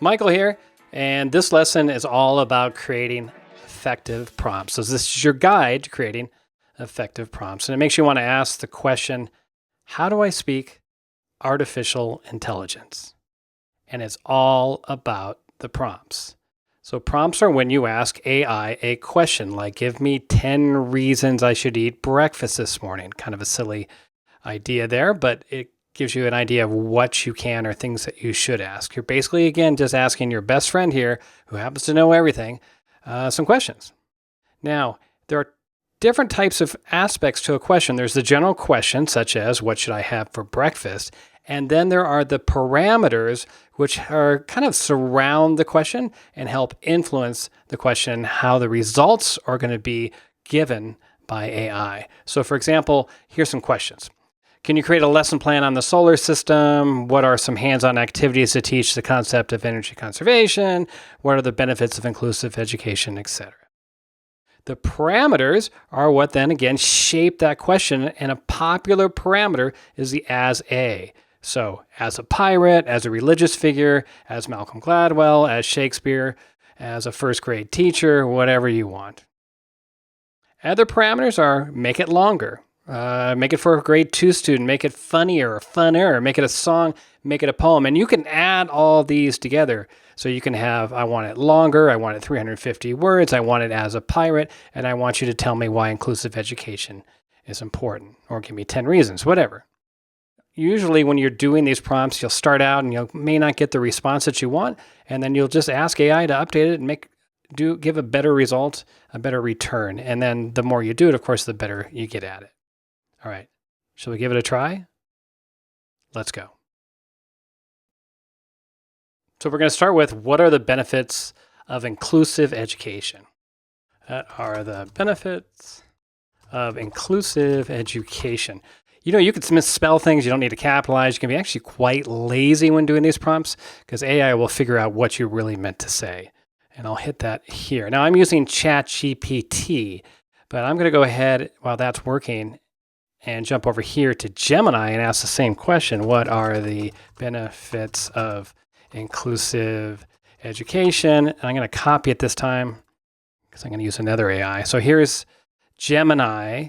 Michael here, and this lesson is all about creating effective prompts. So this is your guide to creating effective prompts, and it makes you want to ask the question, how do I speak artificial intelligence? And it's all about the prompts. So prompts are when you ask AI a question like, give me 10 reasons I should eat breakfast this morning. Kind of a silly idea there, but it gives you an idea of what you can or things that you should ask. You're basically, again, just asking your best friend here, who happens to know everything, some questions. Now, there are different types of aspects to a question. There's the general question, such as, what should I have for breakfast? And then there are the parameters, which are kind of surround the question and help influence the question, how the results are going to be given by AI. So for example, here's some questions. Can you create a lesson plan on the solar system? What are some hands-on activities to teach the concept of energy conservation? What are the benefits of inclusive education, etc.? The parameters are what then again shape that question, and a popular parameter is the as a. So as a pirate, as a religious figure, as Malcolm Gladwell, as Shakespeare, as a first grade teacher, whatever you want. Other parameters are make it longer. Make it for a grade 2 student, make it funnier, funner, make it a song, make it a poem. And you can add all these together. So you can have, I want it longer, I want it 350 words, I want it as a pirate, and I want you to tell me why inclusive education is important, or give me 10 reasons, whatever. Usually when you're doing these prompts, you'll start out and you may not get the response that you want, and then you'll just ask AI to update it and give a better result, a better return. And then the more you do it, of course, the better you get at it. All right, shall we give it a try? Let's go. So we're going to start with, what are the benefits of inclusive education? What are the benefits of inclusive education? You know, you can misspell things. You don't need to capitalize. You can be actually quite lazy when doing these prompts because AI will figure out what you really meant to say. And I'll hit that here. Now I'm using Chat GPT, but I'm going to go ahead while that's working and jump over here to Gemini and ask the same question. What are the benefits of inclusive education? And I'm going to copy it this time because I'm going to use another AI. So here's Gemini.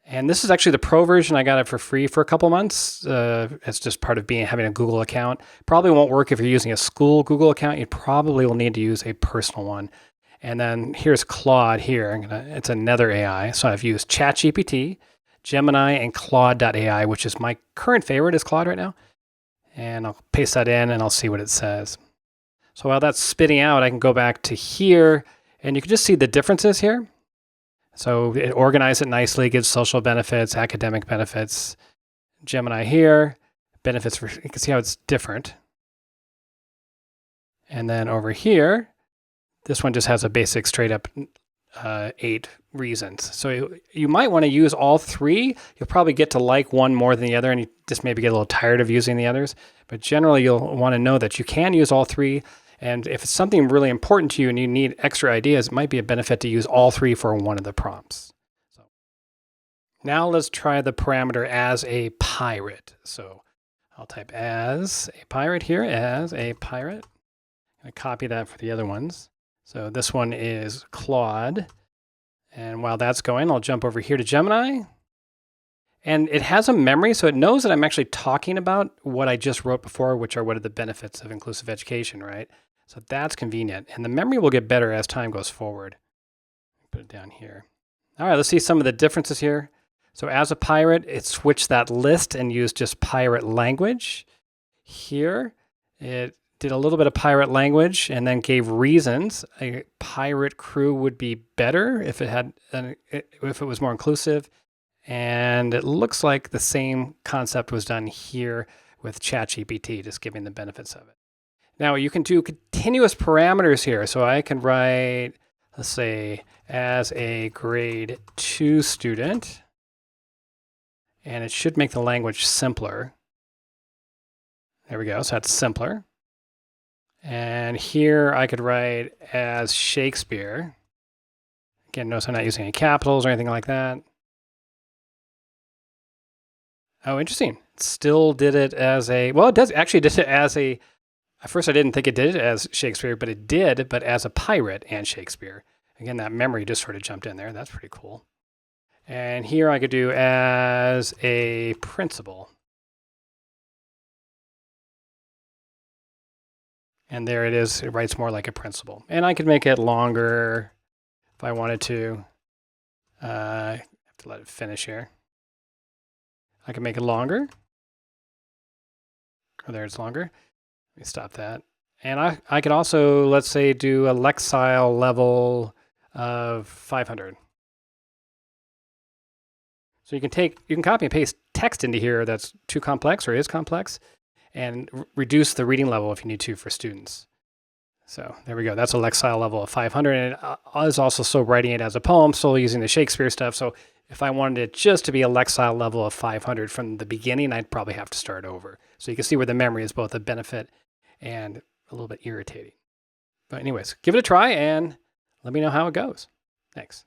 And this is actually the pro version. I got it for free for a couple months. It's just part of having a Google account. Probably won't work if you're using a school Google account. You probably will need to use a personal one. And then here's Claude here. It's another AI. So I've used Chat GPT, Gemini, and Claude.ai, which is my current favorite is Claude right now. And I'll paste that in and I'll see what it says. So while that's spitting out, I can go back to here and you can just see the differences here. So it organized it nicely, gives social benefits, academic benefits. Gemini here, benefits you can see how it's different. And then over here, this one just has a basic straight up 8 reasons. So you might want to use all 3. You'll probably get to like one more than the other, and you just maybe get a little tired of using the others. But generally, you'll want to know that you can use all 3. And if it's something really important to you and you need extra ideas, it might be a benefit to use all 3 for one of the prompts. So now let's try the parameter as a pirate. So I'll type as a pirate here, as a pirate. I'm going to copy that for the other ones. So this one is Claude. And while that's going, I'll jump over here to Gemini. And it has a memory, so it knows that I'm actually talking about what I just wrote before, which are what are the benefits of inclusive education, right? So that's convenient. And the memory will get better as time goes forward. Put it down here. All right, let's see some of the differences here. So as a pirate, it switched that list and used just pirate language. Here, it did a little bit of pirate language and then gave reasons. A pirate crew would be better if it was more inclusive. And it looks like the same concept was done here with Chat GPT, just giving the benefits of it. Now you can do continuous parameters here. So I can write, let's say, as a grade 2 student, and it should make the language simpler. There we go, so that's simpler. And here I could write as Shakespeare. Again, notice I'm not using any capitals or anything like that. Oh, interesting. It still did it as a, well, it does actually did it as a At first I didn't think it did it as Shakespeare, but it did, but as a pirate and Shakespeare. Again, that memory just sort of jumped in there. That's pretty cool. And here I could do as a principal. And there it is. It writes more like a principal. And I could make it longer if I wanted to. I have to let it finish here. I can make it longer. Oh, there it's longer. Let me stop that. And I could also, let's say, do a Lexile level of 500. So you can copy and paste text into here that's too complex or is complex, and reduce the reading level if you need to for students. So there we go. That's a Lexile level of 500. And I was also still writing it as a poem, still using the Shakespeare stuff. So if I wanted it just to be a Lexile level of 500 from the beginning, I'd probably have to start over. So you can see where the memory is both a benefit and a little bit irritating. But anyways, give it a try and let me know how it goes. Thanks.